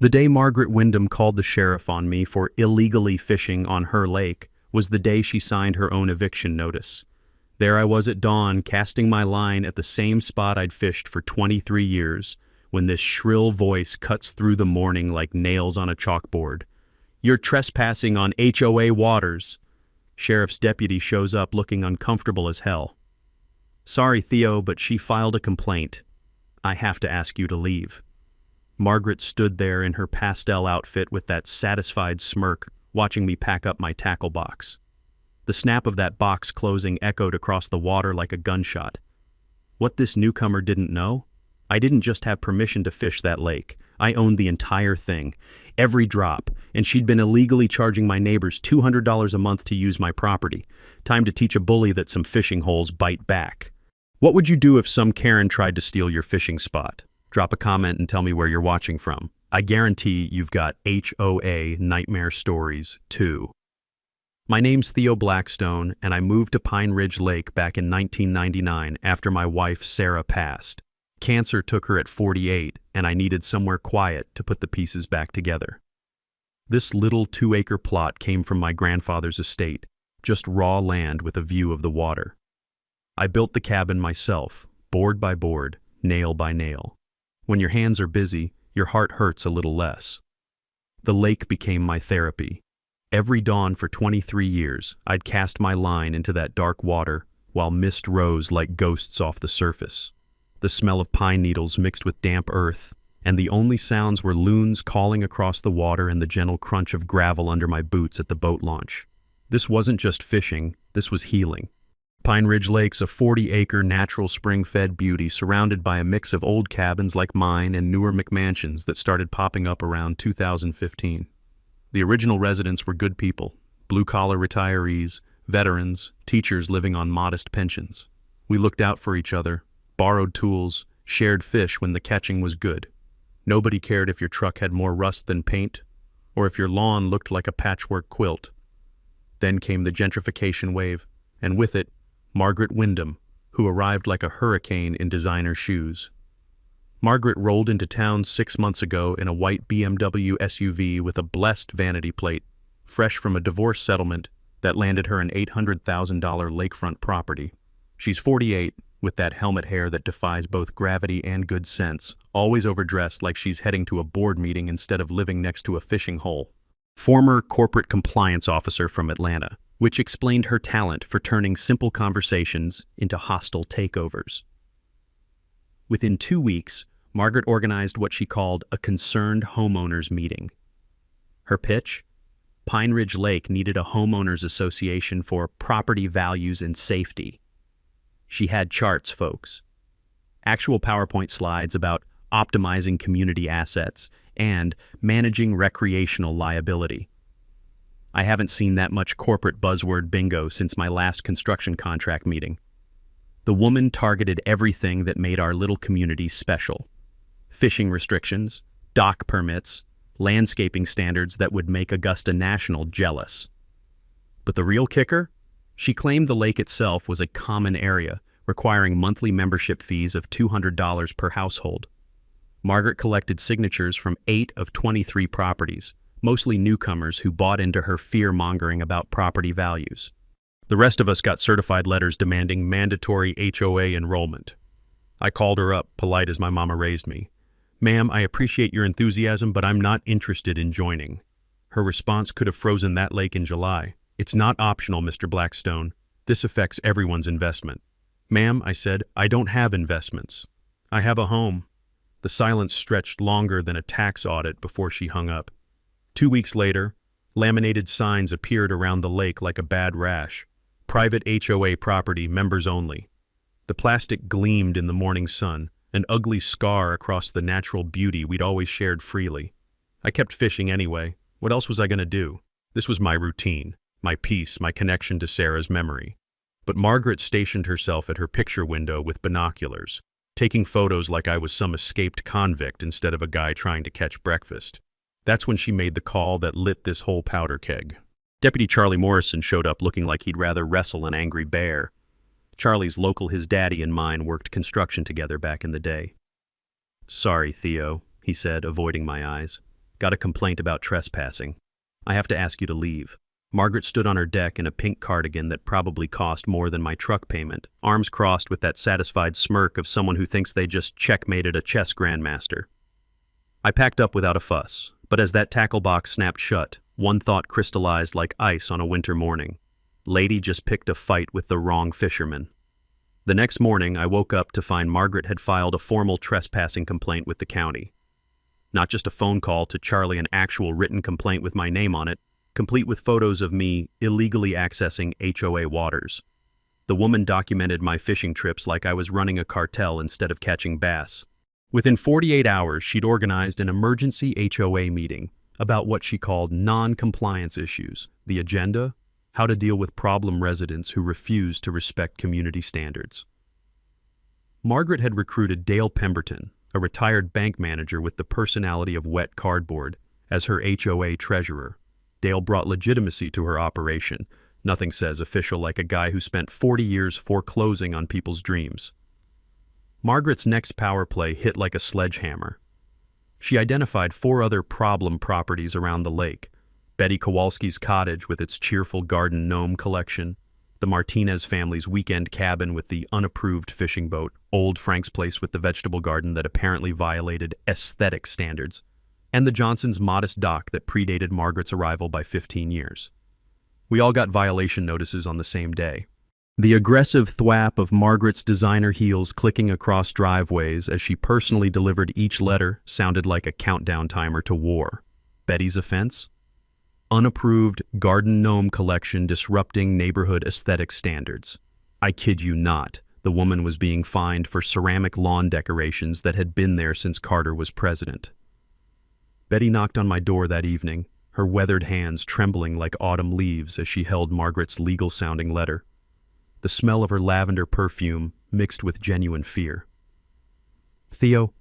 The day Margaret Wyndham called the sheriff on me for illegally fishing on her lake was the day she signed her own eviction notice. There I was at dawn, casting my line at the same spot I'd fished for 23 years, when this shrill voice cuts through the morning like nails on a chalkboard. "You're trespassing on HOA waters." Sheriff's deputy shows up looking uncomfortable as hell. "Sorry, Theo, but she filed a complaint. I have to ask you to leave." Margaret stood there in her pastel outfit with that satisfied smirk, watching me pack up my tackle box. The snap of that box closing echoed across the water like a gunshot. What this newcomer didn't know? I didn't just have permission to fish that lake. I owned the entire thing, every drop, and she'd been illegally charging my neighbors $200 a month to use my property. Time to teach a bully that some fishing holes bite back. What would you do if some Karen tried to steal your fishing spot? Drop a comment and tell me where you're watching from. I guarantee you've got HOA nightmare stories, too. My name's Theo Blackstone, and I moved to Pine Ridge Lake back in 1999 after my wife Sarah passed. Cancer took her at 48, and I needed somewhere quiet to put the pieces back together. This little 2-acre plot came from my grandfather's estate, just raw land with a view of the water. I built the cabin myself, board by board, nail by nail. When your hands are busy, your heart hurts a little less. The lake became my therapy. Every dawn for 23 years, I'd cast my line into that dark water while mist rose like ghosts off the surface. The smell of pine needles mixed with damp earth, and the only sounds were loons calling across the water and the gentle crunch of gravel under my boots at the boat launch. This wasn't just fishing, this was healing. Pine Ridge Lake's a 40-acre natural spring-fed beauty surrounded by a mix of old cabins like mine and newer McMansions that started popping up around 2015. The original residents were good people, blue-collar retirees, veterans, teachers living on modest pensions. We looked out for each other, borrowed tools, shared fish when the catching was good. Nobody cared if your truck had more rust than paint, or if your lawn looked like a patchwork quilt. Then came the gentrification wave, and with it, Margaret Wyndham, who arrived like a hurricane in designer shoes. Margaret rolled into town 6 months ago in a white BMW SUV with a blessed vanity plate, fresh from a divorce settlement that landed her an $800,000 lakefront property. She's 48, with that helmet hair that defies both gravity and good sense, always overdressed like she's heading to a board meeting instead of living next to a fishing hole. Former corporate compliance officer from Atlanta, which explained her talent for turning simple conversations into hostile takeovers. Within 2 weeks, Margaret organized what she called a concerned homeowners meeting. Her pitch? Pine Ridge Lake needed a homeowners association for property values and safety. She had charts, folks. Actual PowerPoint slides about optimizing community assets and managing recreational liability. I haven't seen that much corporate buzzword bingo since my last construction contract meeting. The woman targeted everything that made our little community special. Fishing restrictions, dock permits, landscaping standards that would make Augusta National jealous. But the real kicker? She claimed the lake itself was a common area, requiring monthly membership fees of $200 per household. Margaret collected signatures from 8 of 23 properties, mostly newcomers who bought into her fear-mongering about property values. The rest of us got certified letters demanding mandatory HOA enrollment. I called her up, polite as my mama raised me. "Ma'am, I appreciate your enthusiasm, but I'm not interested in joining." Her response could have frozen that lake in July. "It's not optional, Mr. Blackstone. This affects everyone's investment." "Ma'am," I said, "I don't have investments. I have a home." The silence stretched longer than a tax audit before she hung up. 2 weeks later, laminated signs appeared around the lake like a bad rash. Private HOA property, members only. The plastic gleamed in the morning sun, an ugly scar across the natural beauty we'd always shared freely. I kept fishing anyway. What else was I going to do? This was my routine, my peace, my connection to Sarah's memory. But Margaret stationed herself at her picture window with binoculars, taking photos like I was some escaped convict instead of a guy trying to catch breakfast. That's when she made the call that lit this whole powder keg. Deputy Charlie Morrison showed up looking like he'd rather wrestle an angry bear. Charlie's local his daddy and mine worked construction together back in the day. "Sorry, Theo," he said, avoiding my eyes. Got a complaint about trespassing. I have to ask you to leave." Margaret stood on her deck in a pink cardigan that probably cost more than my truck payment, arms crossed with that satisfied smirk of someone who thinks they just checkmated a chess grandmaster. I packed up without a fuss, but as that tackle box snapped shut, one thought crystallized like ice on a winter morning. Lady just picked a fight with the wrong fisherman. The next morning, I woke up to find Margaret had filed a formal trespassing complaint with the county. Not just a phone call to Charlie, an actual written complaint with my name on it, complete with photos of me illegally accessing HOA waters. The woman documented my fishing trips like I was running a cartel instead of catching bass. Within 48 hours, she'd organized an emergency HOA meeting about what she called non-compliance issues, the agenda, how to deal with problem residents who refuse to respect community standards. Margaret had recruited Dale Pemberton, a retired bank manager with the personality of wet cardboard, as her HOA treasurer. Dale brought legitimacy to her operation. Nothing says official like a guy who spent 40 years foreclosing on people's dreams. Margaret's next power play hit like a sledgehammer. She identified 4 other problem properties around the lake: Betty Kowalski's cottage with its cheerful garden gnome collection, the Martinez family's weekend cabin with the unapproved fishing boat, old Frank's place with the vegetable garden that apparently violated aesthetic standards, and the Johnsons' modest dock that predated Margaret's arrival by 15 years. We all got violation notices on the same day. The aggressive thwap of Margaret's designer heels clicking across driveways as she personally delivered each letter sounded like a countdown timer to war. Betty's offense? Unapproved garden gnome collection disrupting neighborhood aesthetic standards. I kid you not, the woman was being fined for ceramic lawn decorations that had been there since Carter was president. Betty knocked on my door that evening, her weathered hands trembling like autumn leaves as she held Margaret's legal-sounding letter. The smell of her lavender perfume mixed with genuine fear. "Theo,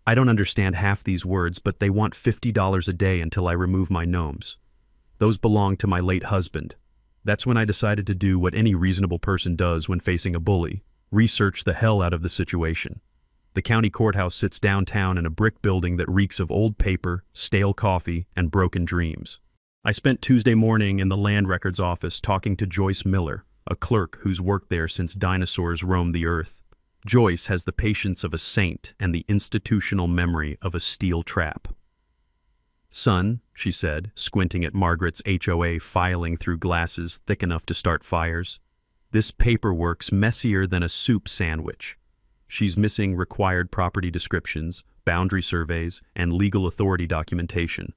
I don't understand half these words, but they want $50 a day until I remove my gnomes. Those belong to my late husband." That's when I decided to do what any reasonable person does when facing a bully: research the hell out of the situation. The county courthouse sits downtown in a brick building that reeks of old paper, stale coffee, and broken dreams. I spent Tuesday morning in the land records office talking to Joyce Miller, a clerk who's worked there since dinosaurs roamed the earth. Joyce has the patience of a saint and the institutional memory of a steel trap. "Son," she said, squinting at Margaret's HOA filing through glasses thick enough to start fires, "this paperwork's messier than a soup sandwich." She's missing required property descriptions, boundary surveys, and legal authority documentation.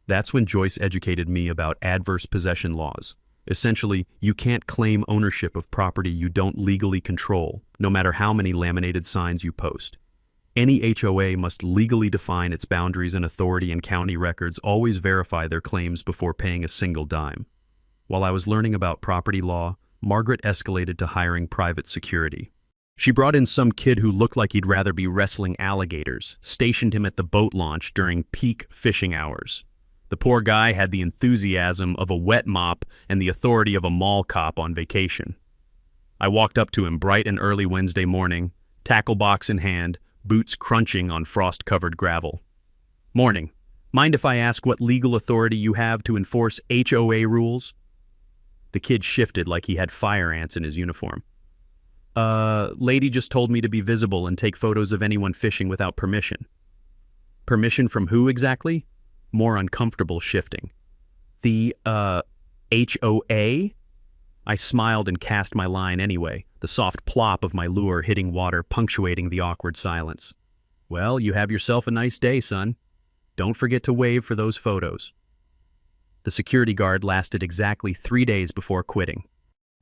That's when Joyce educated me about adverse possession laws. Essentially, you can't claim ownership of property you don't legally control, no matter how many laminated signs you post. Any HOA must legally define its boundaries, and authority and county records always verify their claims before paying a single dime. While I was learning about property law, Margaret escalated to hiring private security. She brought in some kid who looked like he'd rather be wrestling alligators, stationed him at the boat launch during peak fishing hours. The poor guy had the enthusiasm of a wet mop and the authority of a mall cop on vacation. I walked up to him bright and early Wednesday morning, tackle box in hand, boots crunching on frost-covered gravel. "Morning. Mind if I ask what legal authority you have to enforce HOA rules?" The kid shifted like he had fire ants in his uniform. Lady just told me to be visible and take photos of anyone fishing without permission." "Permission from who exactly?" More uncomfortable shifting. "The, HOA?" I smiled and cast my line anyway, the soft plop of my lure hitting water punctuating the awkward silence. "Well, you have yourself a nice day, son. Don't forget to wave for those photos." The security guard lasted exactly 3 days before quitting.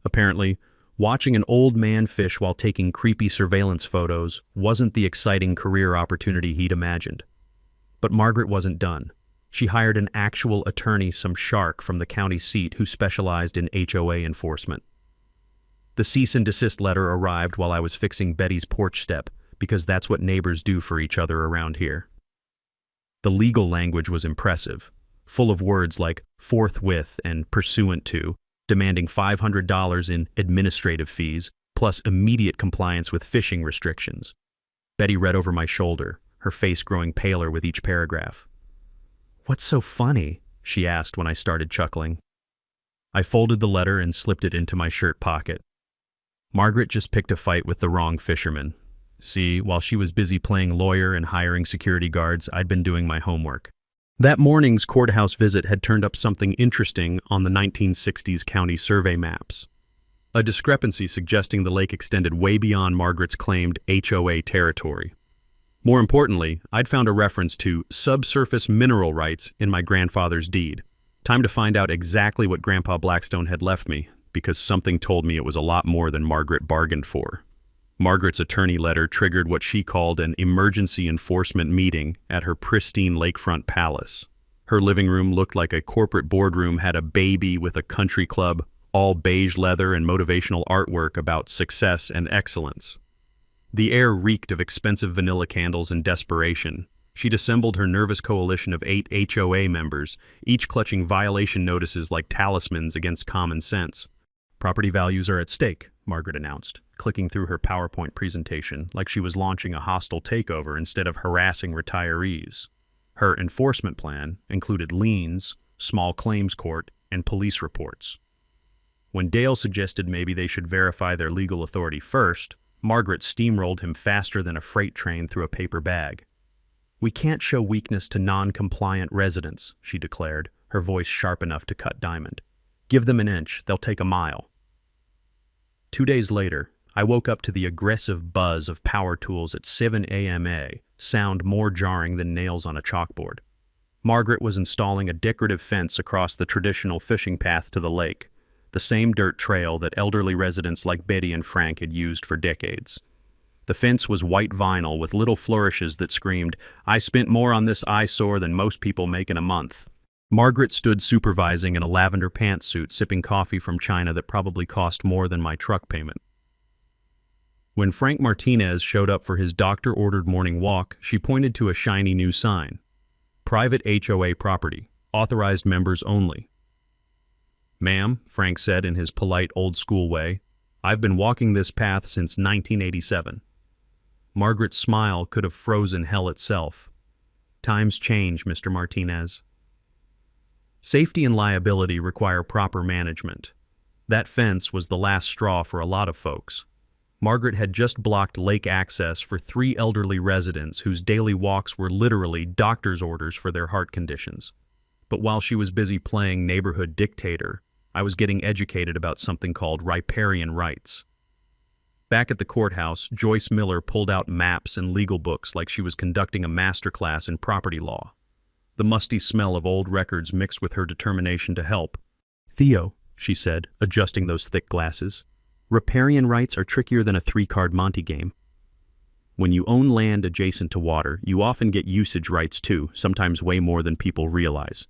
Apparently, watching an old man fish while taking creepy surveillance photos wasn't the exciting career opportunity he'd imagined. But Margaret wasn't done. She hired an actual attorney, some shark from the county seat who specialized in HOA enforcement. The cease and desist letter arrived while I was fixing Betty's porch step, because that's what neighbors do for each other around here. The legal language was impressive, full of words like forthwith and pursuant to, demanding $500 in administrative fees, plus immediate compliance with fishing restrictions. Betty read over my shoulder, her face growing paler with each paragraph. "What's so funny?" she asked when I started chuckling. I folded the letter and slipped it into my shirt pocket. Margaret just picked a fight with the wrong fisherman. See, while she was busy playing lawyer and hiring security guards, I'd been doing my homework. That morning's courthouse visit had turned up something interesting on the 1960s county survey maps. A discrepancy suggesting the lake extended way beyond Margaret's claimed HOA territory. More importantly, I'd found a reference to subsurface mineral rights in my grandfather's deed. Time to find out exactly what Grandpa Blackstone had left me, because something told me it was a lot more than Margaret bargained for. Margaret's attorney letter triggered what she called an emergency enforcement meeting at her pristine lakefront palace. Her living room looked like a corporate boardroom had a baby with a country club, all beige leather and motivational artwork about success and excellence. The air reeked of expensive vanilla candles and desperation. She'd assembled her nervous coalition of 8 HOA members, each clutching violation notices like talismans against common sense. "Property values are at stake," Margaret announced, clicking through her PowerPoint presentation like she was launching a hostile takeover instead of harassing retirees. Her enforcement plan included liens, small claims court, and police reports. When Dale suggested maybe they should verify their legal authority first, Margaret steamrolled him faster than a freight train through a paper bag. "We can't show weakness to non-compliant residents," she declared, her voice sharp enough to cut diamond. "Give them an inch, they'll take a mile." 2 days later, I woke up to the aggressive buzz of power tools at 7 a.m. sound more jarring than nails on a chalkboard. Margaret was installing a decorative fence across the traditional fishing path to the lake, the same dirt trail that elderly residents like Betty and Frank had used for decades. The fence was white vinyl with little flourishes that screamed, "I spent more on this eyesore than most people make in a month." Margaret stood supervising in a lavender pantsuit, sipping coffee from China that probably cost more than my truck payment. When Frank Martinez showed up for his doctor-ordered morning walk, she pointed to a shiny new sign. "Private HOA property. Authorized members only." "Ma'am," Frank said in his polite old-school way, "I've been walking this path since 1987. Margaret's smile could have frozen hell itself. "Times change, Mr. Martinez." Safety and liability require proper management. That fence was the last straw for a lot of folks. Margaret had just blocked lake access for 3 elderly residents whose daily walks were literally doctor's orders for their heart conditions. But while she was busy playing neighborhood dictator, I was getting educated about something called riparian rights. Back at the courthouse, Joyce Miller pulled out maps and legal books like she was conducting a masterclass in property law. The musty smell of old records mixed with her determination to help. "Theo," she said, adjusting those thick glasses, "riparian rights are trickier than a 3-card Monte game. When you own land adjacent to water, you often get usage rights too, sometimes way more than people realize.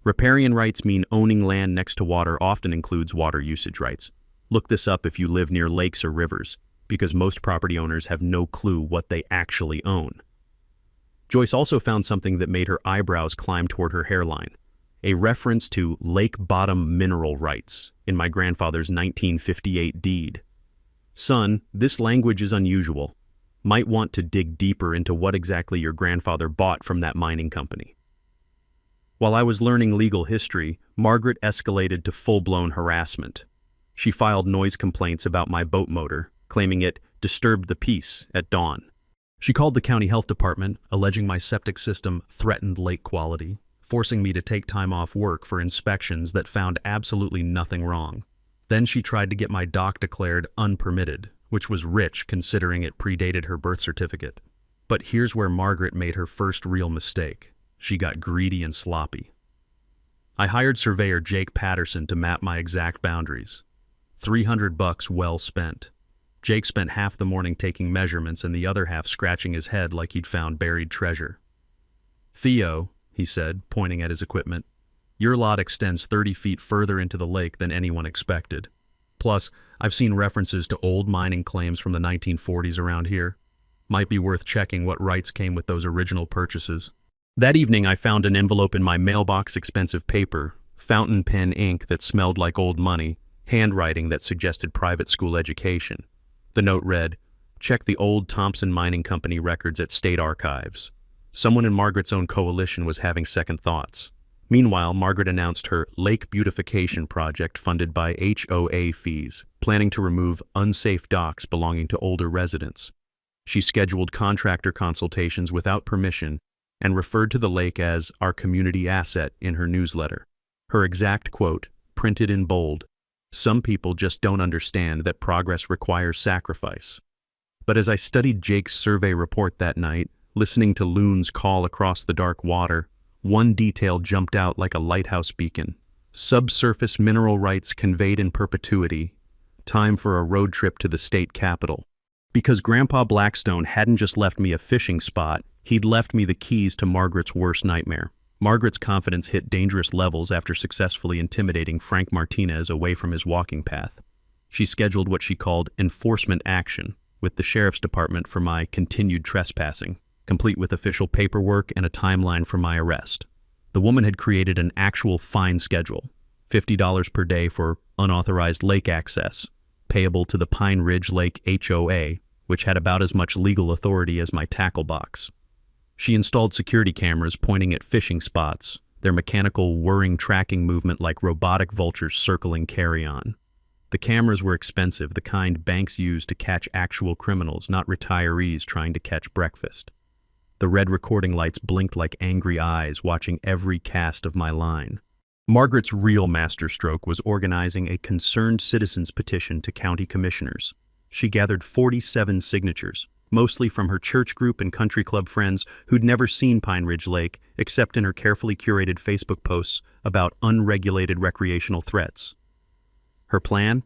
Riparian rights mean owning land next to water often includes water usage rights. Look this up if you live near lakes or rivers, because most property owners have no clue what they actually own." Joyce also found something that made her eyebrows climb toward her hairline, a reference to lake bottom mineral rights in my grandfather's 1958 deed. "Son, this language is unusual. Might want to dig deeper into what exactly your grandfather bought from that mining company." While I was learning legal history, Margaret escalated to full-blown harassment. She filed noise complaints about my boat motor, claiming it disturbed the peace at dawn. She called the county health department, alleging my septic system threatened lake quality, forcing me to take time off work for inspections that found absolutely nothing wrong. Then she tried to get my dock declared unpermitted, which was rich considering it predated her birth certificate. But here's where Margaret made her first real mistake. She got greedy and sloppy. I hired surveyor Jake Patterson to map my exact boundaries. $300 well spent. Jake spent half the morning taking measurements and the other half scratching his head like he'd found buried treasure. "Theo," he said, pointing at his equipment, "your lot extends 30 feet further into the lake than anyone expected. Plus, I've seen references to old mining claims from the 1940s around here. Might be worth checking what rights came with those original purchases." That evening, I found an envelope in my mailbox, expensive paper, fountain pen ink that smelled like old money, handwriting that suggested private school education. The note read, "Check the old Thompson Mining Company records at State Archives. Someone in Margaret's own coalition was having second thoughts. Meanwhile, Margaret announced her lake beautification project funded by HOA fees, planning to remove unsafe docks belonging to older residents. She scheduled contractor consultations without permission and referred to the lake as our community asset in her newsletter. Her exact quote, printed in bold, "Some people just don't understand that progress requires sacrifice." But as I studied Jake's survey report that night, listening to loons call across the dark water, one detail jumped out like a lighthouse beacon. Subsurface mineral rights conveyed in perpetuity. Time for a road trip to the state capitol. Because Grandpa Blackstone hadn't just left me a fishing spot, he'd left me the keys to Margaret's worst nightmare. Margaret's confidence hit dangerous levels after successfully intimidating Frank Martinez away from his walking path. She scheduled what she called enforcement action with the sheriff's department for my continued trespassing, complete with official paperwork and a timeline for my arrest. The woman had created an actual fine schedule, $50 per day for unauthorized lake access, payable to the Pine Ridge Lake HOA, which had about as much legal authority as my tackle box. She installed security cameras pointing at fishing spots, their mechanical whirring tracking movement like robotic vultures circling carry-on. The cameras were expensive, the kind banks use to catch actual criminals, not retirees trying to catch breakfast. The red recording lights blinked like angry eyes, watching every cast of my line. Margaret's real masterstroke was organizing a concerned citizens petition to county commissioners. She gathered 47 signatures, mostly from her church group and country club friends who'd never seen Pine Ridge Lake except in her carefully curated Facebook posts about unregulated recreational threats. Her plan?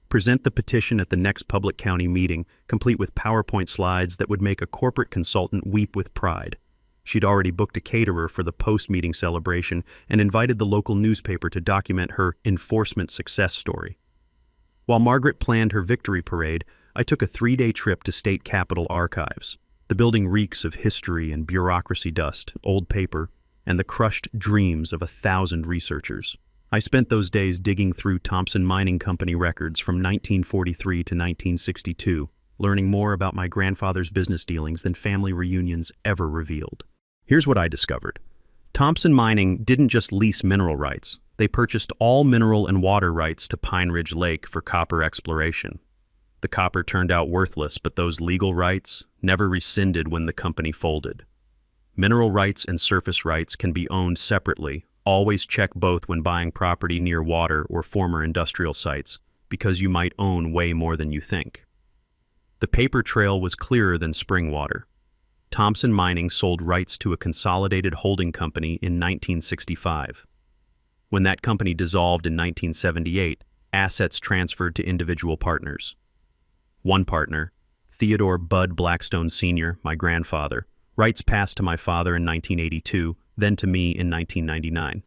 Present the petition at the next public county meeting, complete with PowerPoint slides that would make a corporate consultant weep with pride. She'd already booked a caterer for the post-meeting celebration and invited the local newspaper to document her enforcement success story. While Margaret planned her victory parade, I took a 3-day trip to State Capitol archives. The building reeks of history and bureaucracy dust, old paper, and the crushed dreams of 1,000 researchers. I spent those days digging through Thompson Mining Company records from 1943 to 1962, learning more about my grandfather's business dealings than family reunions ever revealed. Here's what I discovered. Thompson Mining didn't just lease mineral rights. They purchased all mineral and water rights to Pine Ridge Lake for copper exploration. The copper turned out worthless, but those legal rights never rescinded when the company folded. Mineral rights and surface rights can be owned separately. Always check both when buying property near water or former industrial sites, because you might own way more than you think. The paper trail was clearer than spring water. Thompson Mining sold rights to a consolidated holding company in 1965. When that company dissolved in 1978, assets transferred to individual partners. One partner, Theodore Bud Blackstone Sr., my grandfather, rights passed to my father in 1982, then to me in 1999.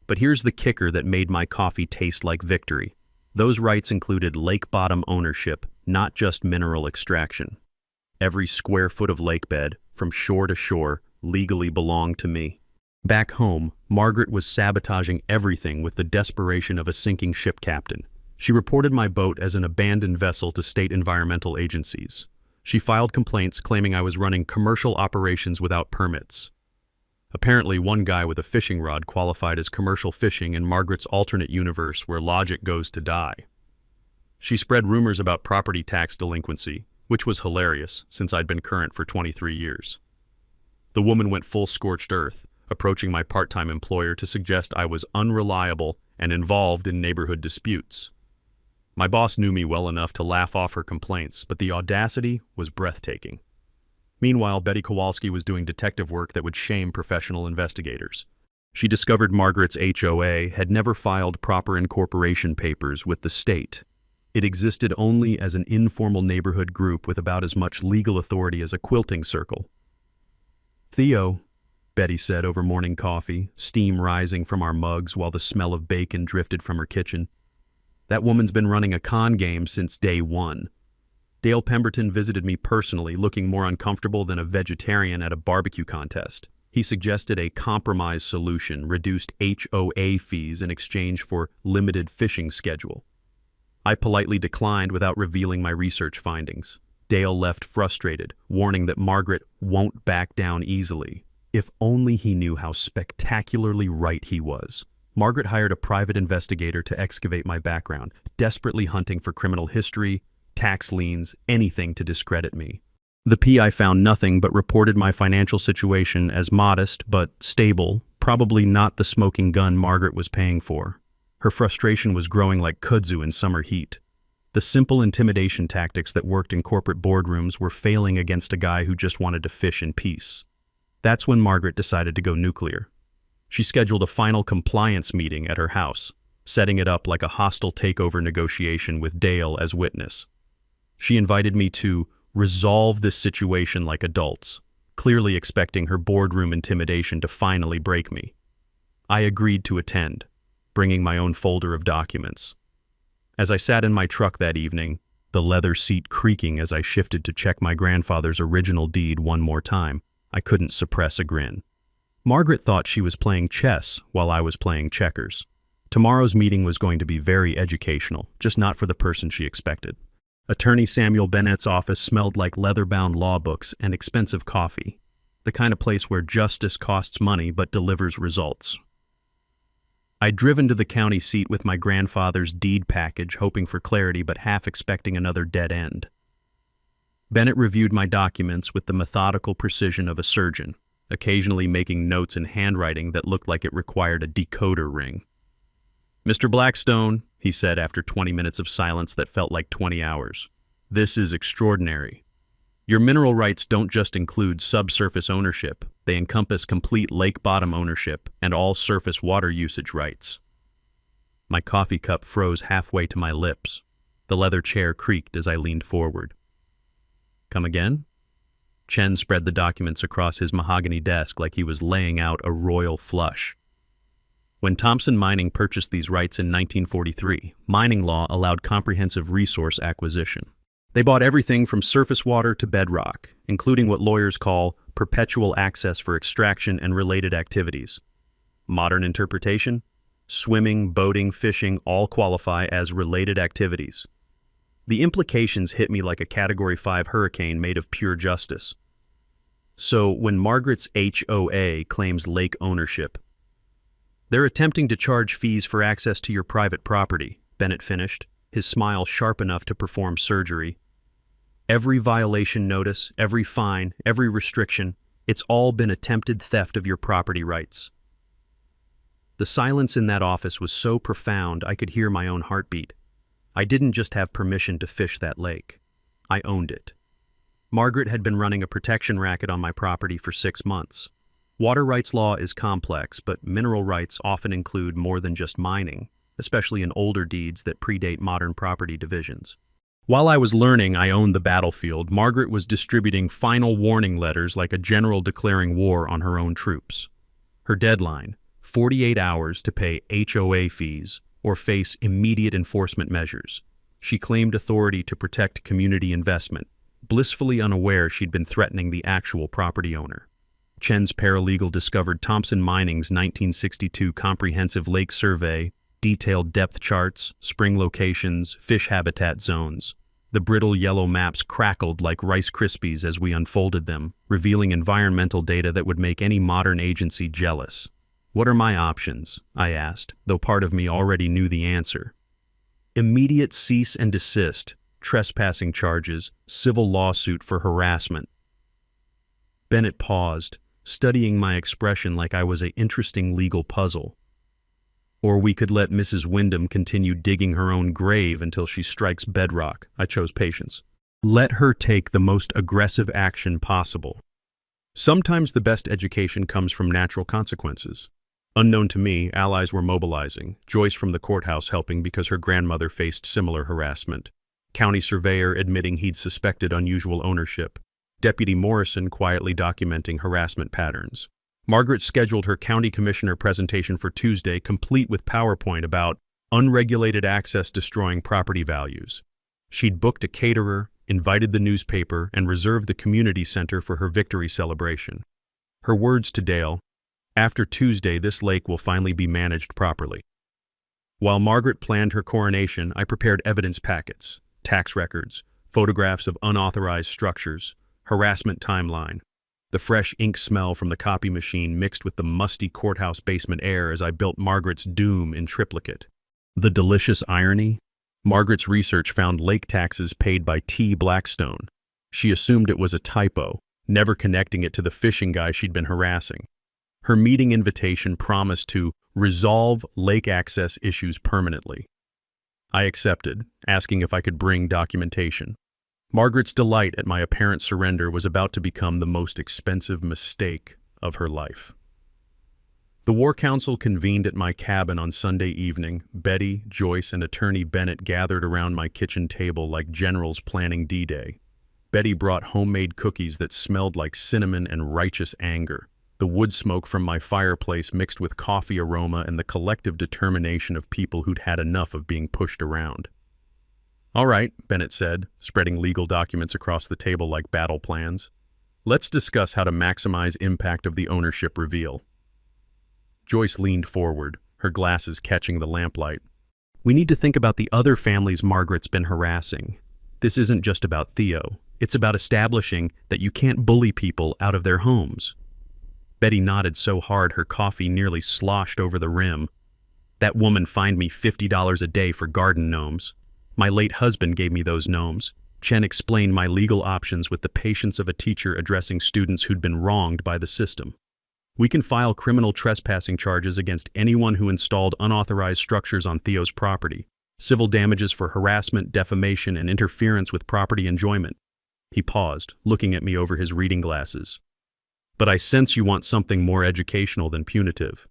But here's the kicker that made my coffee taste like victory. Those rights included lake bottom ownership, not just mineral extraction. Every square foot of lake bed, from shore to shore, legally belonged to me. Back home, Margaret was sabotaging everything with the desperation of a sinking ship captain. She reported my boat as an abandoned vessel to state environmental agencies. She filed complaints claiming I was running commercial operations without permits. Apparently, one guy with a fishing rod qualified as commercial fishing in Margaret's alternate universe where logic goes to die. She spread rumors about property tax delinquency, which was hilarious since I'd been current for 23 years. The woman went full scorched earth, approaching my part-time employer to suggest I was unreliable and involved in neighborhood disputes. My boss knew me well enough to laugh off her complaints, but the audacity was breathtaking. Meanwhile, Betty Kowalski was doing detective work that would shame professional investigators. She discovered Margaret's HOA had never filed proper incorporation papers with the state. It existed only as an informal neighborhood group with about as much legal authority as a quilting circle. "Theo," Betty said over morning coffee, steam rising from our mugs while the smell of bacon drifted from her kitchen. "That woman's been running a con game since day one. Dale Pemberton visited me personally, looking more uncomfortable than a vegetarian at a barbecue contest. He suggested a compromise solution, reduced HOA fees in exchange for limited fishing schedule. I politely declined without revealing my research findings. Dale left frustrated, warning that Margaret won't back down easily. If only he knew how spectacularly right he was. Margaret hired a private investigator to excavate my background, desperately hunting for criminal history, tax liens, anything to discredit me. The PI found nothing but reported my financial situation as modest but stable, probably not the smoking gun Margaret was paying for. Her frustration was growing like kudzu in summer heat. The simple intimidation tactics that worked in corporate boardrooms were failing against a guy who just wanted to fish in peace. That's when Margaret decided to go nuclear. She scheduled a final compliance meeting at her house, setting it up like a hostile takeover negotiation with Dale as witness. She invited me to resolve this situation like adults, clearly expecting her boardroom intimidation to finally break me. I agreed to attend, bringing my own folder of documents. As I sat in my truck that evening, the leather seat creaking as I shifted to check my grandfather's original deed one more time, I couldn't suppress a grin. Margaret thought she was playing chess while I was playing checkers. Tomorrow's meeting was going to be very educational, just not for the person she expected. Attorney Samuel Bennett's office smelled like leather-bound law books and expensive coffee, the kind of place where justice costs money but delivers results. I'd driven to the county seat with my grandfather's deed package, hoping for clarity but half expecting another dead end. Bennett reviewed my documents with the methodical precision of a surgeon, occasionally making notes in handwriting that looked like it required a decoder ring. "Mr. Blackstone," he said after 20 minutes of silence that felt like 20 hours, "this is extraordinary. Your mineral rights don't just include subsurface ownership, they encompass complete lake bottom ownership and all surface water usage rights." My coffee cup froze halfway to my lips. The leather chair creaked as I leaned forward. "Come again?" Chen spread the documents across his mahogany desk like he was laying out a royal flush. When Thompson Mining purchased these rights in 1943, mining law allowed comprehensive resource acquisition. They bought everything from surface water to bedrock, including what lawyers call perpetual access for extraction and related activities. Modern interpretation? Swimming, boating, fishing all qualify as related activities. The implications hit me like a Category 5 hurricane made of pure justice. So when Margaret's HOA claims lake ownership, they're attempting to charge fees for access to your private property, Bennett finished, his smile sharp enough to perform surgery. Every violation notice, every fine, every restriction, it's all been attempted theft of your property rights. The silence in that office was so profound I could hear my own heartbeat. I didn't just have permission to fish that lake. I owned it. Margaret had been running a protection racket on my property for 6 months. Water rights law is complex, but mineral rights often include more than just mining, especially in older deeds that predate modern property divisions. While I was learning I owned the battlefield, Margaret was distributing final warning letters like a general declaring war on her own troops. Her deadline, 48 hours to pay HOA fees or face immediate enforcement measures. She claimed authority to protect community investment, blissfully unaware she'd been threatening the actual property owner. Chen's paralegal discovered Thompson Mining's 1962 comprehensive lake survey, detailed depth charts, spring locations, fish habitat zones. The brittle yellow maps crackled like Rice Krispies as we unfolded them, revealing environmental data that would make any modern agency jealous. "What are my options?" I asked, though part of me already knew the answer. "Immediate cease and desist, trespassing charges, civil lawsuit for harassment." Bennett paused, studying my expression like I was an interesting legal puzzle. "Or we could let Mrs. Wyndham continue digging her own grave until she strikes bedrock." I chose patience. "Let her take the most aggressive action possible." Sometimes the best education comes from natural consequences. Unknown to me, allies were mobilizing, Joyce from the courthouse helping because her grandmother faced similar harassment, county surveyor admitting he'd suspected unusual ownership, Deputy Morrison quietly documenting harassment patterns. Margaret scheduled her county commissioner presentation for Tuesday, complete with PowerPoint about unregulated access destroying property values. She'd booked a caterer, invited the newspaper, and reserved the community center for her victory celebration. Her words to Dale, "After Tuesday, this lake will finally be managed properly." While Margaret planned her coronation, I prepared evidence packets, tax records, photographs of unauthorized structures, harassment timeline. The fresh ink smell from the copy machine mixed with the musty courthouse basement air as I built Margaret's doom in triplicate. The delicious irony? Margaret's research found lake taxes paid by T. Blackstone. She assumed it was a typo, never connecting it to the fishing guy she'd been harassing. Her meeting invitation promised to resolve lake access issues permanently. I accepted, asking if I could bring documentation. Margaret's delight at my apparent surrender was about to become the most expensive mistake of her life. The War Council convened at my cabin on Sunday evening. Betty, Joyce, and Attorney Bennett gathered around my kitchen table like generals planning D-Day. Betty brought homemade cookies that smelled like cinnamon and righteous anger. The wood smoke from my fireplace mixed with coffee aroma and the collective determination of people who'd had enough of being pushed around. "All right," Bennett said, spreading legal documents across the table like battle plans. "Let's discuss how to maximize impact of the ownership reveal." Joyce leaned forward, her glasses catching the lamplight. "We need to think about the other families Margaret's been harassing. This isn't just about Theo. It's about establishing that you can't bully people out of their homes." Betty nodded so hard her coffee nearly sloshed over the rim. "That woman fined me $50 a day for garden gnomes. My late husband gave me those gnomes." Chen explained my legal options with the patience of a teacher addressing students who'd been wronged by the system. "We can file criminal trespassing charges against anyone who installed unauthorized structures on Theo's property, civil damages for harassment, defamation, and interference with property enjoyment." He paused, looking at me over his reading glasses. "But I sense you want something more educational than punitive."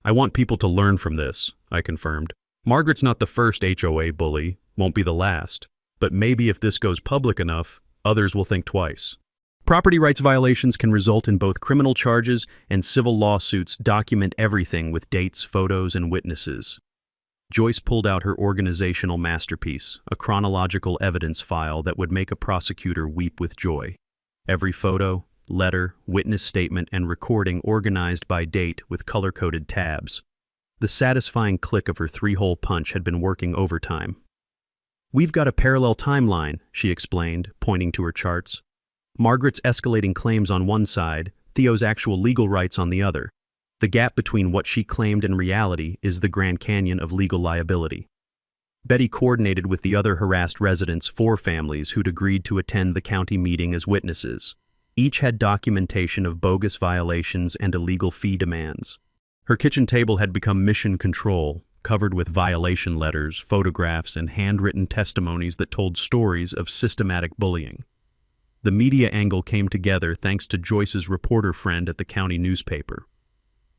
"I want people to learn from this," I confirmed. "Margaret's not the first HOA bully, won't be the last, but maybe if this goes public enough, others will think twice." Property rights violations can result in both criminal charges and civil lawsuits. Document everything with dates, photos, and witnesses. Joyce pulled out her organizational masterpiece, a chronological evidence file that would make a prosecutor weep with joy. Every photo, letter, witness statement, and recording organized by date with color-coded tabs. The satisfying click of her three-hole punch had been working overtime. "We've got a parallel timeline," she explained, pointing to her charts. "Margaret's escalating claims on one side, Theo's actual legal rights on the other. The gap between what she claimed and reality is the Grand Canyon of legal liability." Betty coordinated with the other harassed residents, 4 families who'd agreed to attend the county meeting as witnesses. Each had documentation of bogus violations and illegal fee demands. Her kitchen table had become mission control, covered with violation letters, photographs, and handwritten testimonies that told stories of systematic bullying. The media angle came together thanks to Joyce's reporter friend at the county newspaper.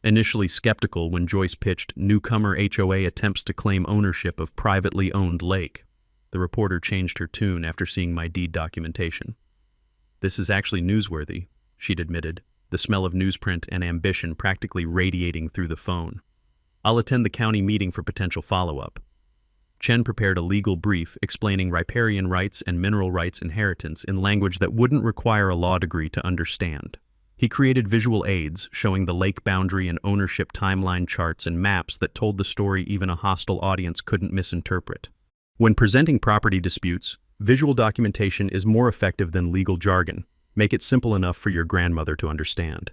Initially skeptical when Joyce pitched newcomer HOA attempts to claim ownership of privately owned lake, the reporter changed her tune after seeing my deed documentation. "This is actually newsworthy," she'd admitted, the smell of newsprint and ambition practically radiating through the phone. "I'll attend the county meeting for potential follow-up." Chen prepared a legal brief explaining riparian rights and mineral rights inheritance in language that wouldn't require a law degree to understand. He created visual aids showing the lake boundary and ownership timeline charts and maps that told the story even a hostile audience couldn't misinterpret. When presenting property disputes, visual documentation is more effective than legal jargon. Make it simple enough for your grandmother to understand.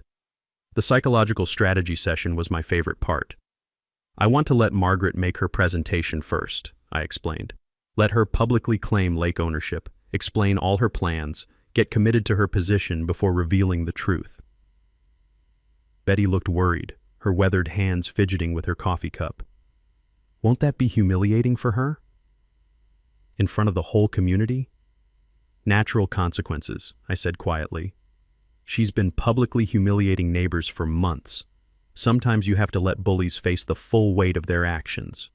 The psychological strategy session was my favorite part. "I want to let Margaret make her presentation first," I explained. "Let her publicly claim lake ownership, explain all her plans, get committed to her position before revealing the truth." Betty looked worried, her weathered hands fidgeting with her coffee cup. "Won't that be humiliating for her? In front of the whole community?" "Natural consequences," I said quietly. "She's been publicly humiliating neighbors for months. Sometimes you have to let bullies face the full weight of their actions."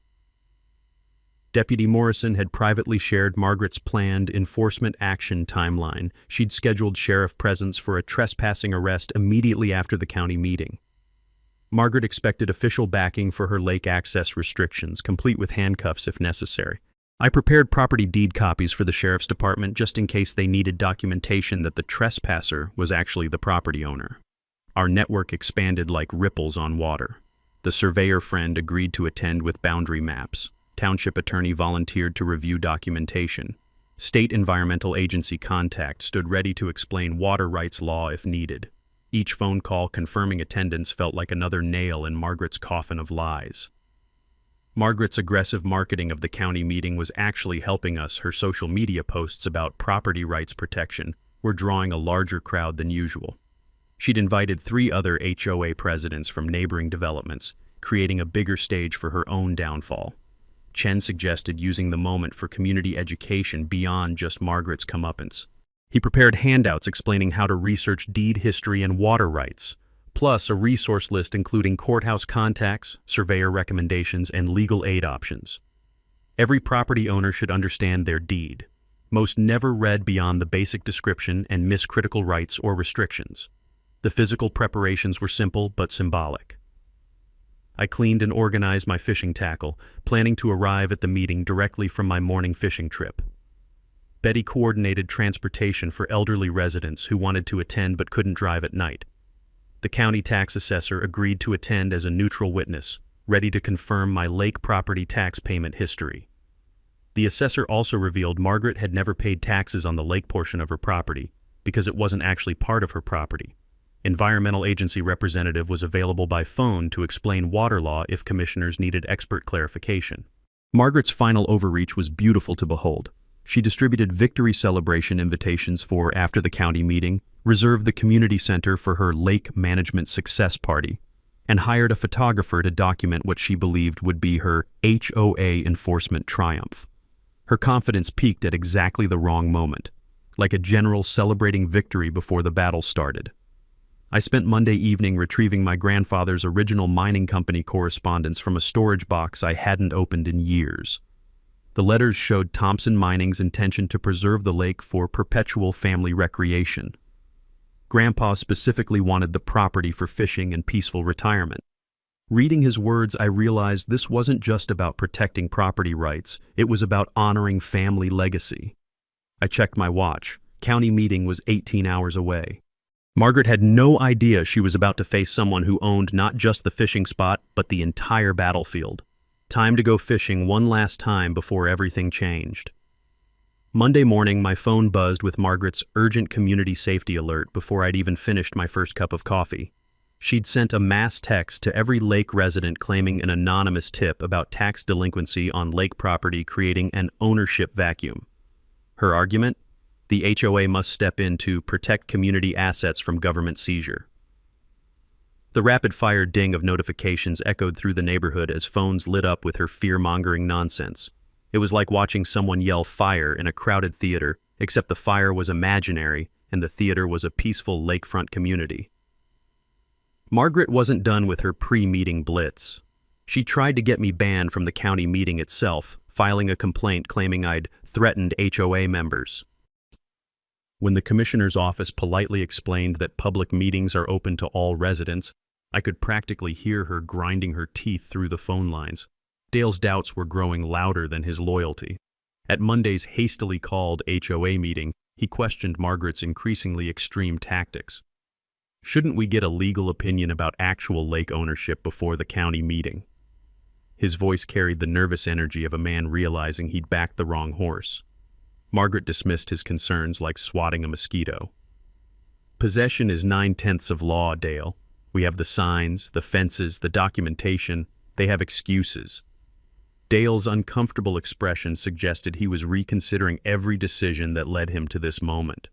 Deputy Morrison had privately shared Margaret's planned enforcement action timeline. She'd scheduled sheriff presence for a trespassing arrest immediately after the county meeting. Margaret expected official backing for her lake access restrictions, complete with handcuffs if necessary. I prepared property deed copies for the sheriff's department just in case they needed documentation that the trespasser was actually the property owner. Our network expanded like ripples on water. The surveyor friend agreed to attend with boundary maps. Township attorney volunteered to review documentation. State Environmental Agency contact stood ready to explain water rights law if needed. Each phone call confirming attendance felt like another nail in Margaret's coffin of lies. Margaret's aggressive marketing of the county meeting was actually helping us. Her social media posts about property rights protection were drawing a larger crowd than usual. She'd invited 3 other HOA presidents from neighboring developments, creating a bigger stage for her own downfall. Chen suggested using the moment for community education beyond just Margaret's comeuppance. He prepared handouts explaining how to research deed history and water rights, plus a resource list including courthouse contacts, surveyor recommendations, and legal aid options. Every property owner should understand their deed. Most never read beyond the basic description and miss critical rights or restrictions. The physical preparations were simple but symbolic. I cleaned and organized my fishing tackle, planning to arrive at the meeting directly from my morning fishing trip. Betty coordinated transportation for elderly residents who wanted to attend but couldn't drive at night. The county tax assessor agreed to attend as a neutral witness, ready to confirm my lake property tax payment history. The assessor also revealed Margaret had never paid taxes on the lake portion of her property because it wasn't actually part of her property. Environmental agency representative was available by phone to explain water law if commissioners needed expert clarification. Margaret's final overreach was beautiful to behold. She distributed victory celebration invitations for after the county meeting, reserved the community center for her lake management success party, and hired a photographer to document what she believed would be her HOA enforcement triumph. Her confidence peaked at exactly the wrong moment, like a general celebrating victory before the battle started. I spent Monday evening retrieving my grandfather's original mining company correspondence from a storage box I hadn't opened in years. The letters showed Thompson Mining's intention to preserve the lake for perpetual family recreation. Grandpa specifically wanted the property for fishing and peaceful retirement. Reading his words, I realized this wasn't just about protecting property rights, it was about honoring family legacy. I checked my watch. County meeting was 18 hours away. Margaret had no idea she was about to face someone who owned not just the fishing spot, but the entire battlefield. Time to go fishing one last time before everything changed. Monday morning, my phone buzzed with Margaret's urgent community safety alert before I'd even finished my first cup of coffee. She'd sent a mass text to every lake resident claiming an anonymous tip about tax delinquency on lake property, creating an ownership vacuum. Her argument? The HOA must step in to protect community assets from government seizure. The rapid-fire ding of notifications echoed through the neighborhood as phones lit up with her fear-mongering nonsense. It was like watching someone yell fire in a crowded theater, except the fire was imaginary and the theater was a peaceful lakefront community. Margaret wasn't done with her pre-meeting blitz. She tried to get me banned from the county meeting itself, filing a complaint claiming I'd threatened HOA members. When the commissioner's office politely explained that public meetings are open to all residents, I could practically hear her grinding her teeth through the phone lines. Dale's doubts were growing louder than his loyalty. At Monday's hastily called HOA meeting, he questioned Margaret's increasingly extreme tactics. Shouldn't we get a legal opinion about actual lake ownership before the county meeting? His voice carried the nervous energy of a man realizing he'd backed the wrong horse. Margaret dismissed his concerns like swatting a mosquito. Possession is 9/10 of law, Dale. We have the signs, the fences, the documentation. They have excuses. Dale's uncomfortable expression suggested he was reconsidering every decision that led him to this moment.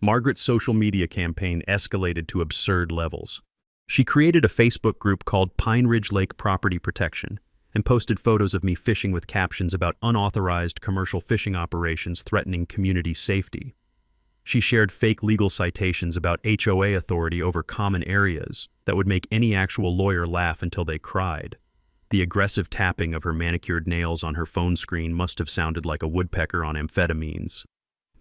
Margaret's social media campaign escalated to absurd levels. She created a Facebook group called Pine Ridge Lake Property Protection and posted photos of me fishing with captions about unauthorized commercial fishing operations threatening community safety. She shared fake legal citations about HOA authority over common areas that would make any actual lawyer laugh until they cried. The aggressive tapping of her manicured nails on her phone screen must have sounded like a woodpecker on amphetamines.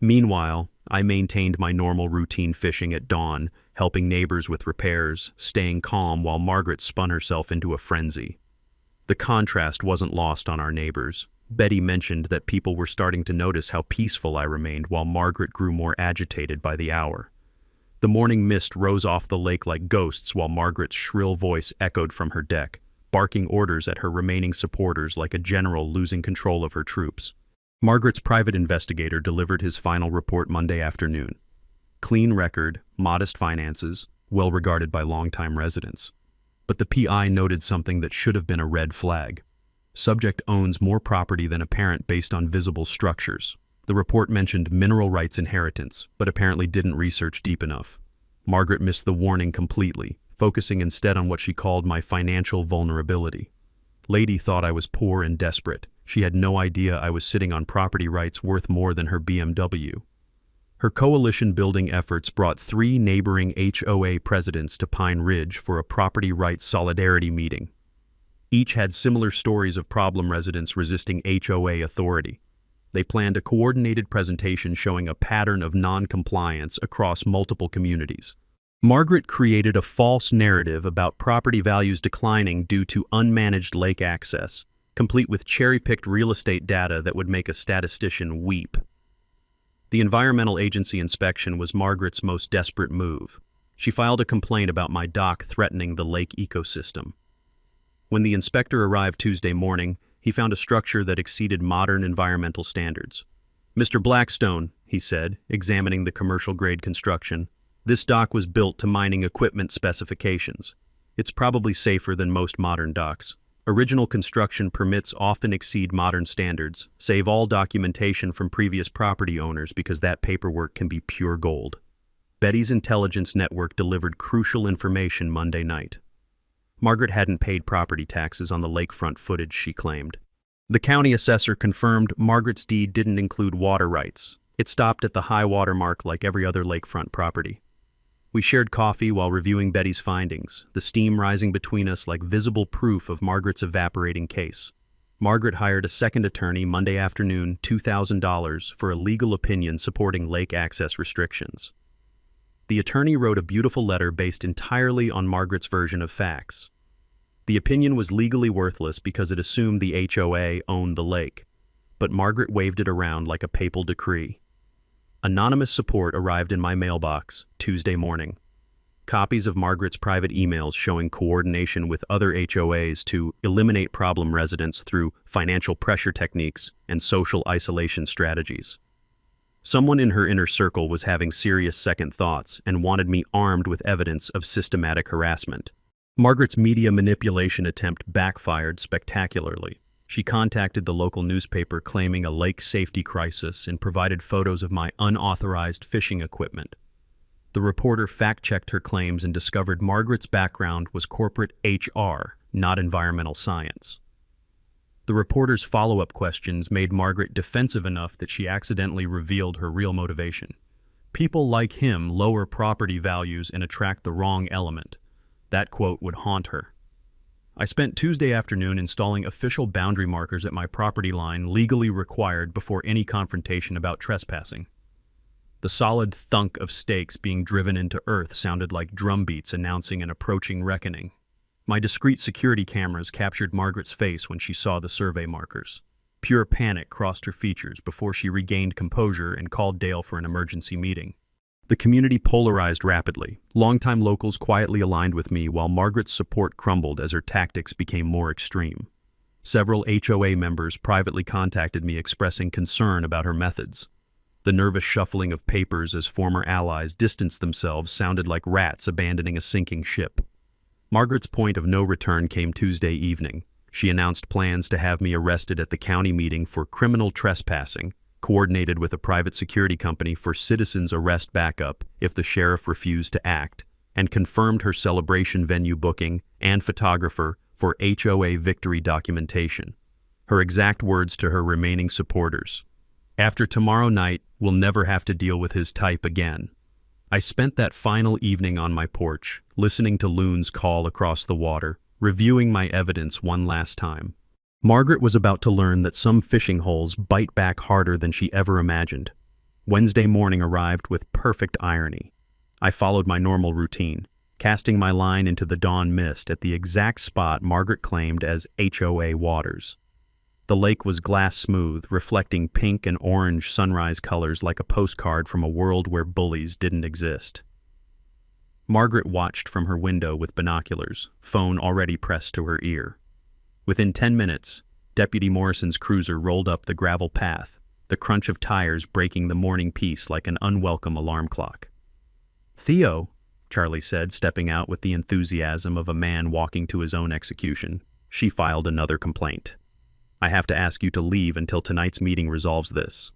Meanwhile, I maintained my normal routine fishing at dawn, helping neighbors with repairs, staying calm while Margaret spun herself into a frenzy. The contrast wasn't lost on our neighbors. Betty mentioned that people were starting to notice how peaceful I remained while Margaret grew more agitated by the hour. The morning mist rose off the lake like ghosts while Margaret's shrill voice echoed from her deck, barking orders at her remaining supporters like a general losing control of her troops. Margaret's private investigator delivered his final report Monday afternoon. clean record, modest finances, well regarded by longtime residents. But the PI noted something that should have been a red flag. Subject owns more property than apparent based on visible structures. The report mentioned mineral rights inheritance, but apparently didn't research deep enough. Margaret missed the warning completely, focusing instead on what she called my financial vulnerability. Lady thought I was poor and desperate. She had no idea I was sitting on property rights worth more than her BMW. Her coalition-building efforts brought 3 neighboring HOA presidents to Pine Ridge for a property rights solidarity meeting. Each had similar stories of problem residents resisting HOA authority. They planned a coordinated presentation showing a pattern of non-compliance across multiple communities. Margaret created a false narrative about property values declining due to unmanaged lake access, complete with cherry-picked real estate data that would make a statistician weep. The environmental agency inspection was Margaret's most desperate move. She filed a complaint about my dock threatening the lake ecosystem. When the inspector arrived Tuesday morning, he found a structure that exceeded modern environmental standards. "Mr. Blackstone," he said, examining the commercial-grade construction, "this dock was built to mining equipment specifications. It's probably safer than most modern docks. Original construction permits often exceed modern standards. Save all documentation from previous property owners because that paperwork can be pure gold." Betty's intelligence network delivered crucial information Monday night. Margaret hadn't paid property taxes on the lakefront footage she claimed. The county assessor confirmed Margaret's deed didn't include water rights. It stopped at the high water mark like every other lakefront property. We shared coffee while reviewing Betty's findings, the steam rising between us like visible proof of Margaret's evaporating case. Margaret hired a second attorney Monday afternoon, $2,000, for a legal opinion supporting lake access restrictions. The attorney wrote a beautiful letter based entirely on Margaret's version of facts. The opinion was legally worthless because it assumed the HOA owned the lake, but Margaret waved it around like a papal decree. Anonymous support arrived in my mailbox Tuesday morning. Copies of Margaret's private emails showing coordination with other HOAs to eliminate problem residents through financial pressure techniques and social isolation strategies. Someone in her inner circle was having serious second thoughts and wanted me armed with evidence of systematic harassment. Margaret's media manipulation attempt backfired spectacularly. She contacted the local newspaper claiming a lake safety crisis and provided photos of my unauthorized fishing equipment. The reporter fact-checked her claims and discovered Margaret's background was corporate HR, not environmental science. The reporter's follow-up questions made Margaret defensive enough that she accidentally revealed her real motivation. "People like him lower property values and attract the wrong element." That quote would haunt her. I spent Tuesday afternoon installing official boundary markers at my property line legally required before any confrontation about trespassing. The solid thunk of stakes being driven into earth sounded like drum beats announcing an approaching reckoning. My discreet security cameras captured Margaret's face when she saw the survey markers. Pure panic crossed her features before she regained composure and called Dale for an emergency meeting. The community polarized rapidly. Longtime locals quietly aligned with me while Margaret's support crumbled as her tactics became more extreme. Several HOA members privately contacted me expressing concern about her methods. The nervous shuffling of papers as former allies distanced themselves sounded like rats abandoning a sinking ship. Margaret's point of no return came Tuesday evening. She announced plans to have me arrested at the county meeting for criminal trespassing, coordinated with a private security company for citizens' arrest backup if the sheriff refused to act, and confirmed her celebration venue booking and photographer for HOA victory documentation. Her exact words to her remaining supporters: "After tomorrow night, we'll never have to deal with his type again." I spent that final evening on my porch, listening to loons call across the water, reviewing my evidence one last time. Margaret was about to learn that some fishing holes bite back harder than she ever imagined. Wednesday morning arrived with perfect irony. I followed my normal routine, casting my line into the dawn mist at the exact spot Margaret claimed as HOA waters. The lake was glass smooth, reflecting pink and orange sunrise colors like a postcard from a world where bullies didn't exist. Margaret watched from her window with binoculars, phone already pressed to her ear. Within 10 minutes, Deputy Morrison's cruiser rolled up the gravel path, the crunch of tires breaking the morning peace like an unwelcome alarm clock. "Theo," Charlie said, stepping out with the enthusiasm of a man walking to his own execution. She filed another complaint. "I have to ask you to leave until tonight's meeting resolves this."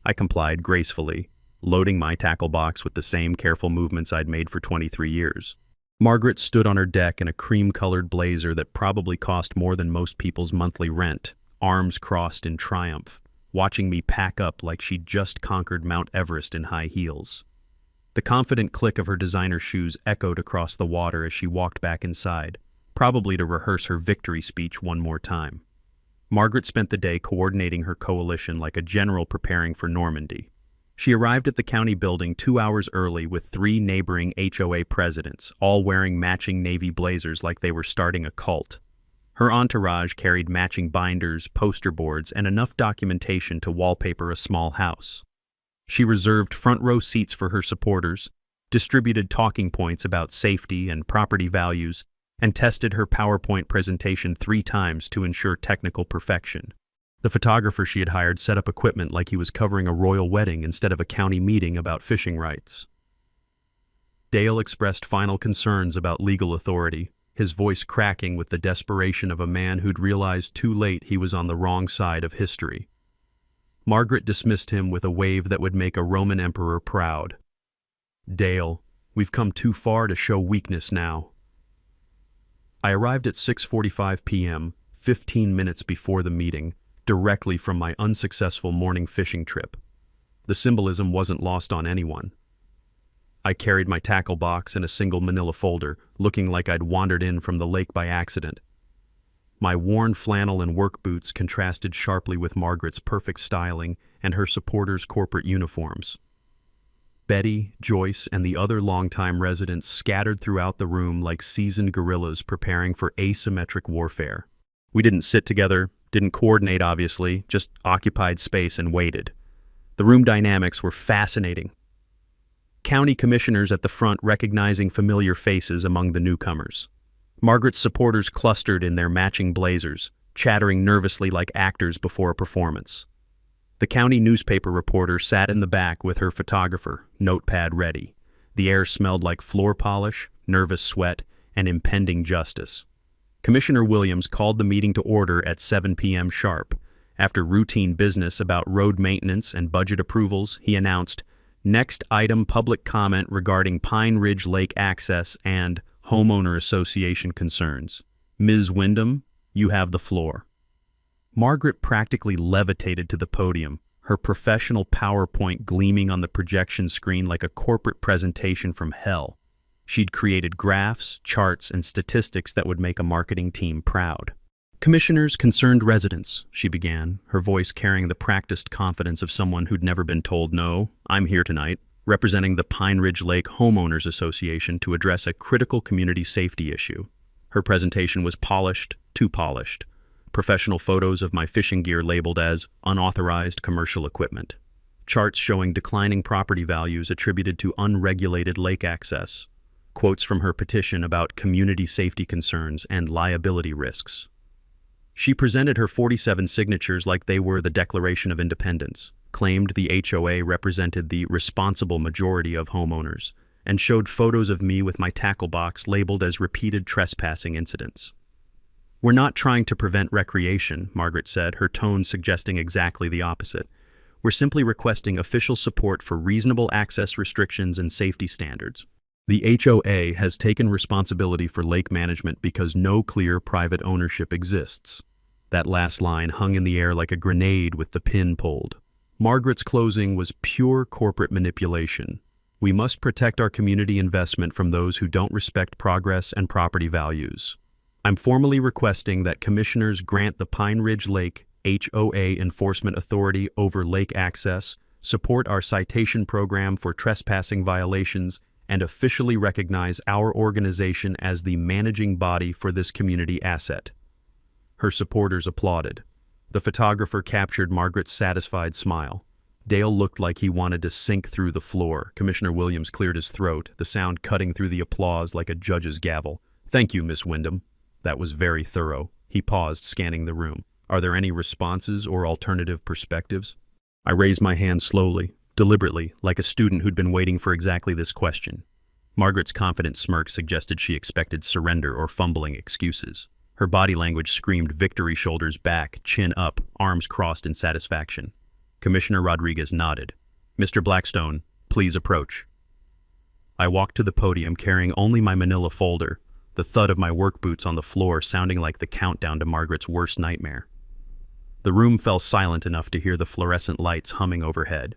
I complied gracefully, loading my tackle box with the same careful movements I'd made for 23 years. Margaret stood on her deck in a cream-colored blazer that probably cost more than most people's monthly rent, arms crossed in triumph, watching me pack up like she'd just conquered Mount Everest in high heels. The confident click of her designer shoes echoed across the water as she walked back inside, probably to rehearse her victory speech one more time. Margaret spent the day coordinating her coalition like a general preparing for Normandy. She arrived at the county building 2 hours early with 3 neighboring HOA presidents, all wearing matching navy blazers like they were starting a cult. Her entourage carried matching binders, poster boards, and enough documentation to wallpaper a small house. She reserved front-row seats for her supporters, distributed talking points about safety and property values, and tested her PowerPoint presentation 3 times to ensure technical perfection. The photographer she had hired set up equipment like he was covering a royal wedding instead of a county meeting about fishing rights. Dale expressed final concerns about legal authority, his voice cracking with the desperation of a man who'd realized too late he was on the wrong side of history. Margaret dismissed him with a wave that would make a Roman emperor proud. "Dale, we've come too far to show weakness now." I arrived at 6:45 p.m., 15 minutes before the meeting, directly from my unsuccessful morning fishing trip. The symbolism wasn't lost on anyone. I carried my tackle box in a single manila folder, looking like I'd wandered in from the lake by accident. My worn flannel and work boots contrasted sharply with Margaret's perfect styling and her supporters' corporate uniforms. Betty, Joyce, and the other longtime residents scattered throughout the room like seasoned guerrillas preparing for asymmetric warfare. We didn't sit together, didn't coordinate obviously, just occupied space and waited. The room dynamics were fascinating. County commissioners at the front recognizing familiar faces among the newcomers. Margaret's supporters clustered in their matching blazers, chattering nervously like actors before a performance. The county newspaper reporter sat in the back with her photographer, notepad ready. The air smelled like floor polish, nervous sweat, and impending justice. Commissioner Williams called the meeting to order at 7 p.m. sharp. After routine business about road maintenance and budget approvals, he announced, "Next item, public comment regarding Pine Ridge Lake access and homeowner association concerns. Ms. Wyndham, you have the floor." Margaret practically levitated to the podium, her professional PowerPoint gleaming on the projection screen like a corporate presentation from hell. She'd created graphs, charts, and statistics that would make a marketing team proud. "Commissioners, concerned residents," she began, her voice carrying the practiced confidence of someone who'd never been told no. "I'm here tonight, representing the Pine Ridge Lake Homeowners Association to address a critical community safety issue." Her presentation was polished, too polished. Professional photos of my fishing gear labeled as unauthorized commercial equipment. Charts showing declining property values attributed to unregulated lake access. Quotes from her petition about community safety concerns and liability risks. She presented her 47 signatures like they were the Declaration of Independence, claimed the HOA represented the responsible majority of homeowners, and showed photos of me with my tackle box labeled as repeated trespassing incidents. "We're not trying to prevent recreation," Margaret said, her tone suggesting exactly the opposite. "We're simply requesting official support for reasonable access restrictions and safety standards. The HOA has taken responsibility for lake management because no clear private ownership exists." That last line hung in the air like a grenade with the pin pulled. Margaret's closing was pure corporate manipulation. "We must protect our community investment from those who don't respect progress and property values. I'm formally requesting that commissioners grant the Pine Ridge Lake HOA Enforcement Authority over lake access, support our citation program for trespassing violations, and officially recognize our organization as the managing body for this community asset." Her supporters applauded. The photographer captured Margaret's satisfied smile. Dale looked like he wanted to sink through the floor. Commissioner Williams cleared his throat, the sound cutting through the applause like a judge's gavel. "Thank you, Miss Wyndham. That was very thorough." He paused, scanning the room. "Are there any responses or alternative perspectives?" I raised my hand slowly. deliberately, like a student who'd been waiting for exactly this question. Margaret's confident smirk suggested she expected surrender or fumbling excuses. Her body language screamed victory, shoulders back, chin up, arms crossed in satisfaction. Commissioner Rodriguez nodded. "Mr. Blackstone, please approach." I walked to the podium carrying only my manila folder, the thud of my work boots on the floor sounding like the countdown to Margaret's worst nightmare. The room fell silent enough to hear the fluorescent lights humming overhead.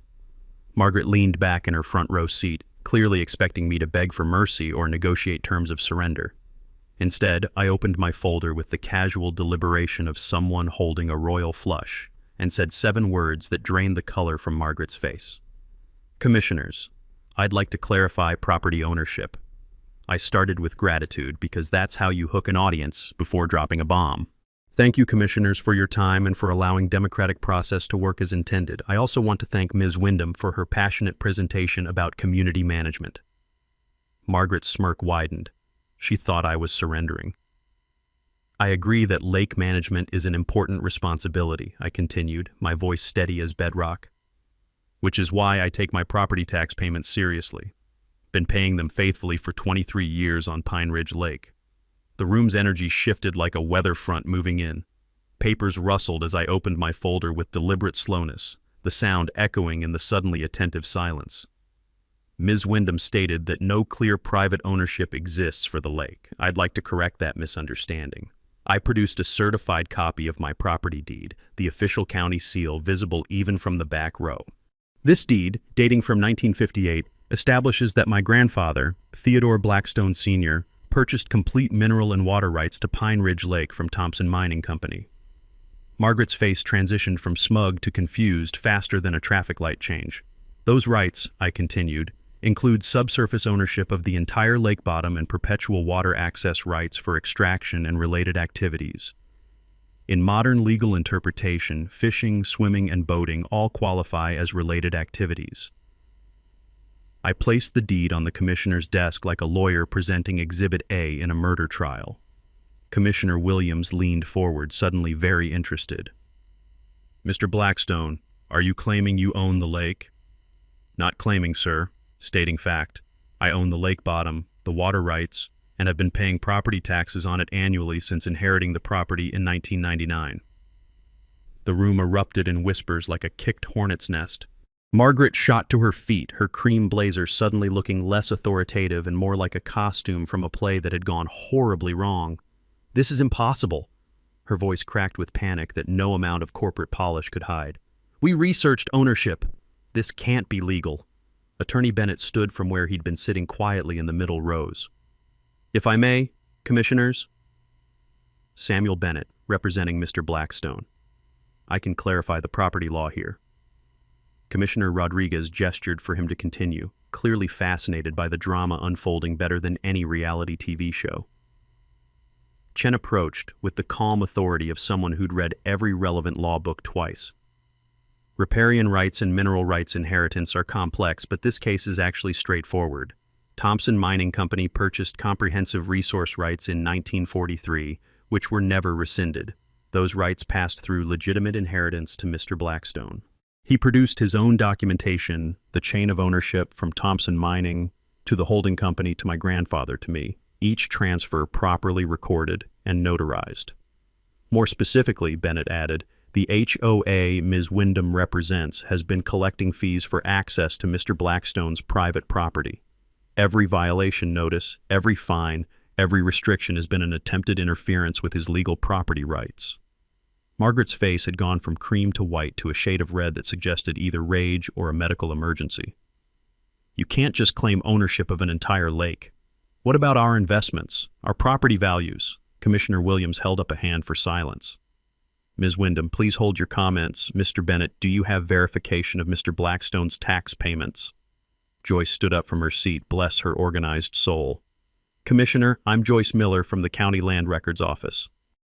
Margaret leaned back in her front row seat, clearly expecting me to beg for mercy or negotiate terms of surrender. Instead, I opened my folder with the casual deliberation of someone holding a royal flush and said 7 words that drained the color from Margaret's face. "Commissioners, I'd like to clarify property ownership." I started with gratitude because that's how you hook an audience before dropping a bomb. "Thank you, Commissioners, for your time and for allowing democratic process to work as intended. I also want to thank Ms. Wyndham for her passionate presentation about community management." Margaret's smirk widened. She thought I was surrendering. "I agree that lake management is an important responsibility," I continued, my voice steady as bedrock. "Which is why I take my property tax payments seriously. Been paying them faithfully for 23 years on Pine Ridge Lake." The room's energy shifted like a weather front moving in. Papers rustled as I opened my folder with deliberate slowness, the sound echoing in the suddenly attentive silence. Ms. Wyndham stated that no clear private ownership exists for the lake. I'd like to correct that misunderstanding. I produced a certified copy of my property deed, the official county seal visible even from the back row. This deed, dating from 1958, establishes that my grandfather, Theodore Blackstone Sr., purchased complete mineral and water rights to Pine Ridge Lake from Thompson Mining Company. Margaret's face transitioned from smug to confused faster than a traffic light change. "Those rights," I continued, "include subsurface ownership of the entire lake bottom and perpetual water access rights for extraction and related activities. In modern legal interpretation, fishing, swimming, and boating all qualify as related activities." I placed the deed on the commissioner's desk like a lawyer presenting Exhibit A in a murder trial. Commissioner Williams leaned forward, suddenly very interested. "Mr. Blackstone, are you claiming you own the lake?" "Not claiming, sir. Stating fact. I own the lake bottom, the water rights, and have been paying property taxes on it annually since inheriting the property in 1999. The room erupted in whispers like a kicked hornet's nest. Margaret shot to her feet, her cream blazer suddenly looking less authoritative and more like a costume from a play that had gone horribly wrong. "This is impossible." Her voice cracked with panic that no amount of corporate polish could hide. "We researched ownership. This can't be legal." Attorney Bennett stood from where he'd been sitting quietly in the middle rows. "If I may, Commissioners?" Samuel Bennett, representing Mr. Blackstone. "I can clarify the property law here." Commissioner Rodriguez gestured for him to continue, clearly fascinated by the drama unfolding better than any reality TV show. Chen approached with the calm authority of someone who'd read every relevant law book twice. "Riparian rights and mineral rights inheritance are complex, but this case is actually straightforward. Thompson Mining Company purchased comprehensive resource rights in 1943, which were never rescinded. Those rights passed through legitimate inheritance to Mr. Blackstone. He produced his own documentation, the chain of ownership from Thompson Mining to the holding company to my grandfather to me, each transfer properly recorded and notarized. More specifically," Bennett added, "the HOA Ms. Wyndham represents has been collecting fees for access to Mr. Blackstone's private property. Every violation notice, every fine, every restriction has been an attempted interference with his legal property rights." Margaret's face had gone from cream to white to a shade of red that suggested either rage or a medical emergency. "You can't just claim ownership of an entire lake. What about our investments, our property values?" Commissioner Williams held up a hand for silence. "Ms. Wyndham, please hold your comments. Mr. Bennett, do you have verification of Mr. Blackstone's tax payments?" Joyce stood up from her seat, bless her organized soul. "Commissioner, I'm Joyce Miller from the County Land Records Office.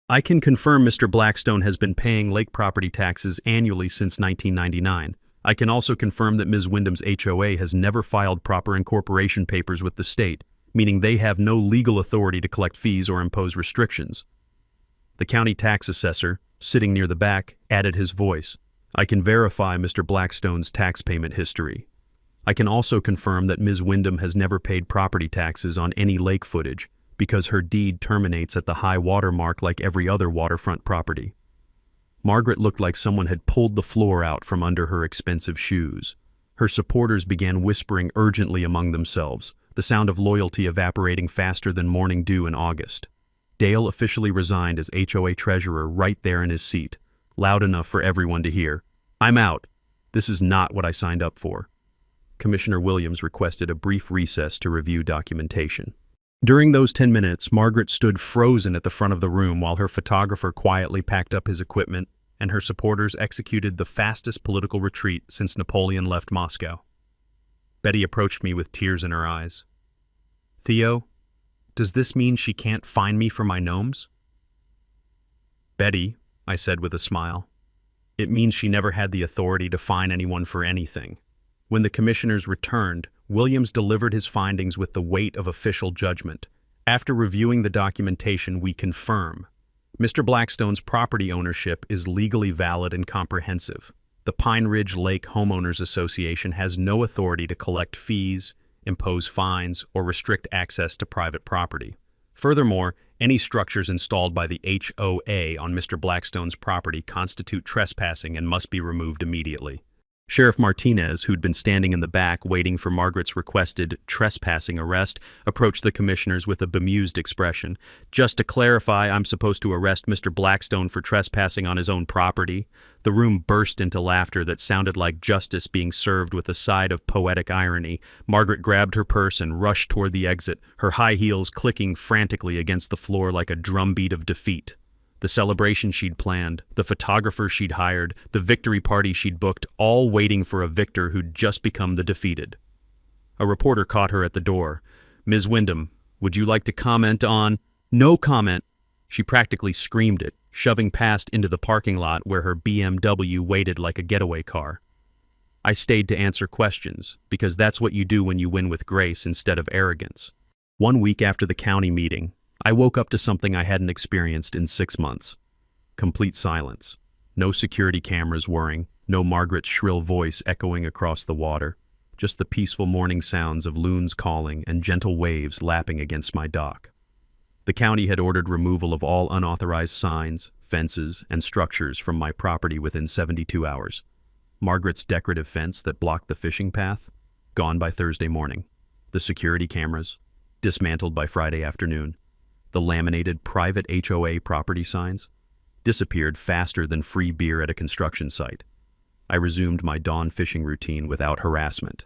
I can confirm Mr. Blackstone has been paying lake property taxes annually since 1999. I can also confirm that Ms. Wyndham's HOA has never filed proper incorporation papers with the state, meaning they have no legal authority to collect fees or impose restrictions." The county tax assessor, sitting near the back, added his voice. I can verify Mr. Blackstone's tax payment history. I can also confirm that Ms. Wyndham has never paid property taxes on any lake footage because her deed terminates at the high water mark like every other waterfront property. Margaret looked like someone had pulled the floor out from under her expensive shoes. Her supporters began whispering urgently among themselves, the sound of loyalty evaporating faster than morning dew in August. Dale officially resigned as HOA treasurer right there in his seat, loud enough for everyone to hear. "I'm out. This is not what I signed up for." Commissioner Williams requested a brief recess to review documentation. During those 10 minutes, Margaret stood frozen at the front of the room while her photographer quietly packed up his equipment and her supporters executed the fastest political retreat since Napoleon left Moscow. Betty approached me with tears in her eyes. "Theo, does this mean she can't find me for my gnomes?" "Betty," I said with a smile, "it means she never had the authority to fine anyone for anything." When the commissioners returned, Williams delivered his findings with the weight of official judgment. After reviewing the documentation, we confirm Mr. Blackstone's property ownership is legally valid and comprehensive. The Pine Ridge Lake Homeowners Association has no authority to collect fees, impose fines, or restrict access to private property. Furthermore, any structures installed by the HOA on Mr. Blackstone's property constitute trespassing and must be removed immediately. Sheriff Martinez, who'd been standing in the back waiting for Margaret's requested trespassing arrest, approached the commissioners with a bemused expression. "Just to clarify, I'm supposed to arrest Mr. Blackstone for trespassing on his own property?" The room burst into laughter that sounded like justice being served with a side of poetic irony. Margaret grabbed her purse and rushed toward the exit, her high heels clicking frantically against the floor like a drumbeat of defeat. The celebration she'd planned, the photographer she'd hired, the victory party she'd booked, all waiting for a victor who'd just become the defeated. A reporter caught her at the door. "Ms. Wyndham, would you like to comment on—" "No comment!" She practically screamed it, shoving past into the parking lot where her BMW waited like a getaway car. I stayed to answer questions, because that's what you do when you win with grace instead of arrogance. 1 week after the county meeting, I woke up to something I hadn't experienced in 6 months. Complete silence. No security cameras whirring, no Margaret's shrill voice echoing across the water, just the peaceful morning sounds of loons calling and gentle waves lapping against my dock. The county had ordered removal of all unauthorized signs, fences, and structures from my property within 72 hours. Margaret's decorative fence that blocked the fishing path, gone by Thursday morning. The security cameras, dismantled by Friday afternoon. The laminated private HOA property signs disappeared faster than free beer at a construction site. I resumed my dawn fishing routine without harassment.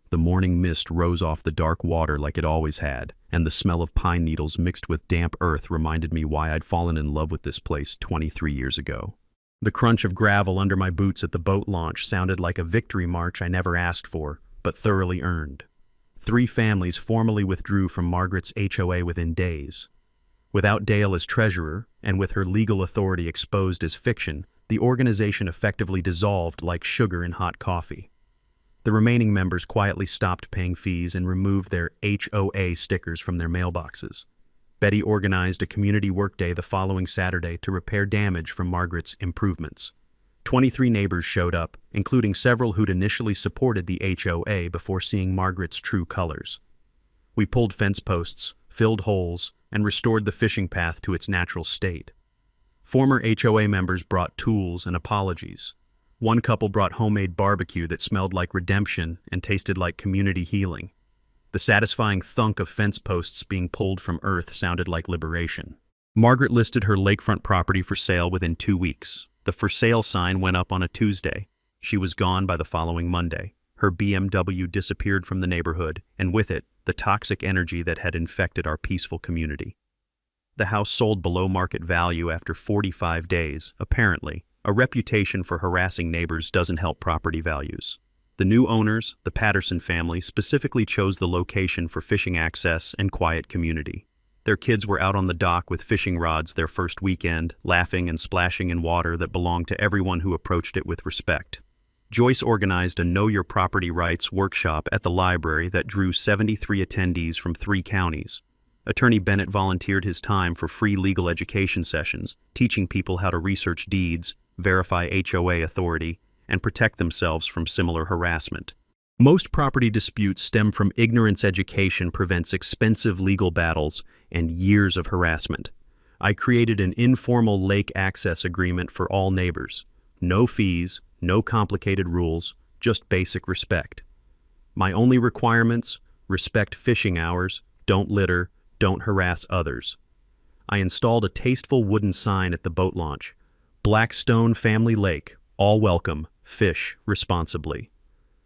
The morning mist rose off the dark water like it always had, and the smell of pine needles mixed with damp earth reminded me why I'd fallen in love with this place 23 years ago. The crunch of gravel under my boots at the boat launch sounded like a victory march I never asked for, but thoroughly earned. 3 families formally withdrew from Margaret's HOA within days. Without Dale as treasurer, and with her legal authority exposed as fiction, the organization effectively dissolved like sugar in hot coffee. The remaining members quietly stopped paying fees and removed their HOA stickers from their mailboxes. Betty organized a community workday the following Saturday to repair damage from Margaret's improvements. 23 neighbors showed up, including several who'd initially supported the HOA before seeing Margaret's true colors. We pulled fence posts, filled holes, and restored the fishing path to its natural state. Former HOA members brought tools and apologies. One couple brought homemade barbecue that smelled like redemption and tasted like community healing. The satisfying thunk of fence posts being pulled from earth sounded like liberation. Margaret listed her lakefront property for sale within 2 weeks. The for sale sign went up on a Tuesday. She was gone by the following Monday. Her BMW disappeared from the neighborhood, and with it, the toxic energy that had infected our peaceful community. The house sold below market value after 45 days, apparently. A reputation for harassing neighbors doesn't help property values. The new owners, the Patterson family, specifically chose the location for fishing access and quiet community. Their kids were out on the dock with fishing rods their first weekend, laughing and splashing in water that belonged to everyone who approached it with respect. Joyce organized a Know Your Property Rights workshop at the library that drew 73 attendees from 3 counties. Attorney Bennett volunteered his time for free legal education sessions, teaching people how to research deeds, verify HOA authority, and protect themselves from similar harassment. Most property disputes stem from ignorance. Education prevents expensive legal battles and years of harassment. I created an informal lake access agreement for all neighbors. No fees, no complicated rules, just basic respect. My only requirements: respect fishing hours, don't litter, don't harass others. I installed a tasteful wooden sign at the boat launch. Blackstone Family Lake, all welcome, fish responsibly.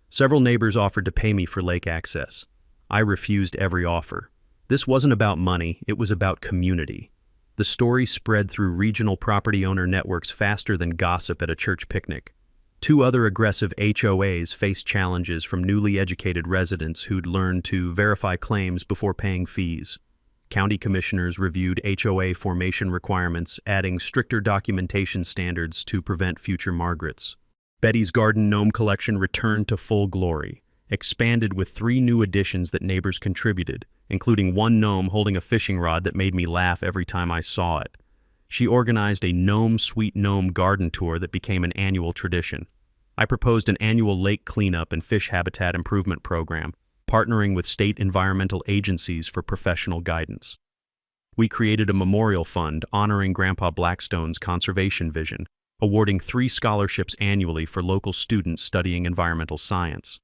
Several neighbors offered to pay me for lake access. I refused every offer. This wasn't about money, it was about community. The story spread through regional property owner networks faster than gossip at a church picnic. 2 other aggressive HOAs faced challenges from newly educated residents who'd learned to verify claims before paying fees. County commissioners reviewed HOA formation requirements, adding stricter documentation standards to prevent future Margarets. Betty's garden gnome collection returned to full glory, expanded with 3 new additions that neighbors contributed, including one gnome holding a fishing rod that made me laugh every time I saw it. She organized a Gnome Sweet Gnome garden tour that became an annual tradition. I proposed an annual lake cleanup and fish habitat improvement program, partnering with state environmental agencies for professional guidance. We created a memorial fund honoring Grandpa Blackstone's conservation vision, awarding 3 scholarships annually for local students studying environmental science.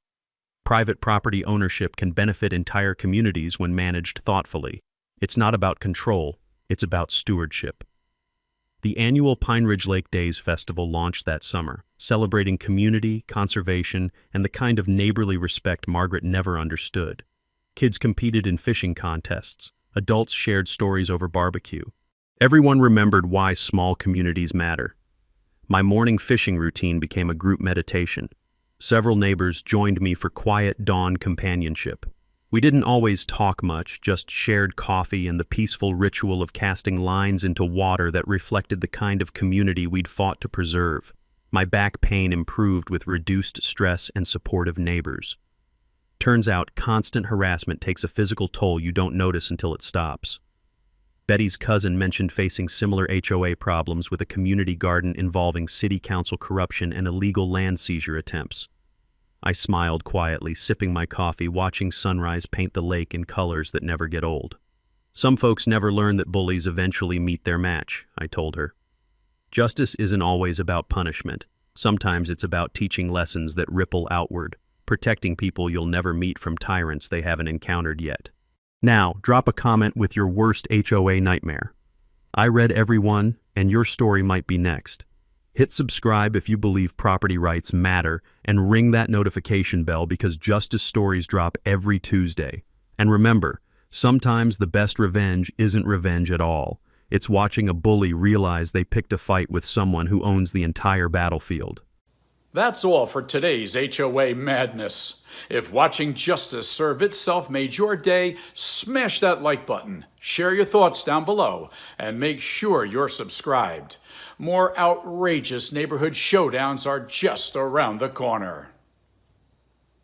Private property ownership can benefit entire communities when managed thoughtfully. It's not about control, it's about stewardship. The annual Pine Ridge Lake Days Festival launched that summer, celebrating community, conservation, and the kind of neighborly respect Margaret never understood. Kids competed in fishing contests. Adults shared stories over barbecue. Everyone remembered why small communities matter. My morning fishing routine became a group meditation. Several neighbors joined me for quiet dawn companionship. We didn't always talk much, just shared coffee and the peaceful ritual of casting lines into water that reflected the kind of community we'd fought to preserve. My back pain improved with reduced stress and supportive neighbors. Turns out, constant harassment takes a physical toll you don't notice until it stops. Betty's cousin mentioned facing similar HOA problems with a community garden involving city council corruption and illegal land seizure attempts. I smiled quietly, sipping my coffee, watching sunrise paint the lake in colors that never get old. Some folks never learn that bullies eventually meet their match, I told her. Justice isn't always about punishment. Sometimes it's about teaching lessons that ripple outward, protecting people you'll never meet from tyrants they haven't encountered yet. Now, drop a comment with your worst HOA nightmare. I read every one, and your story might be next. Hit subscribe if you believe property rights matter, and ring that notification bell because justice stories drop every Tuesday. And remember, sometimes the best revenge isn't revenge at all. It's watching a bully realize they picked a fight with someone who owns the entire battlefield. That's all for today's HOA madness. If watching justice serve itself made your day, smash that like button, share your thoughts down below, and make sure you're subscribed. More outrageous neighborhood showdowns are just around the corner.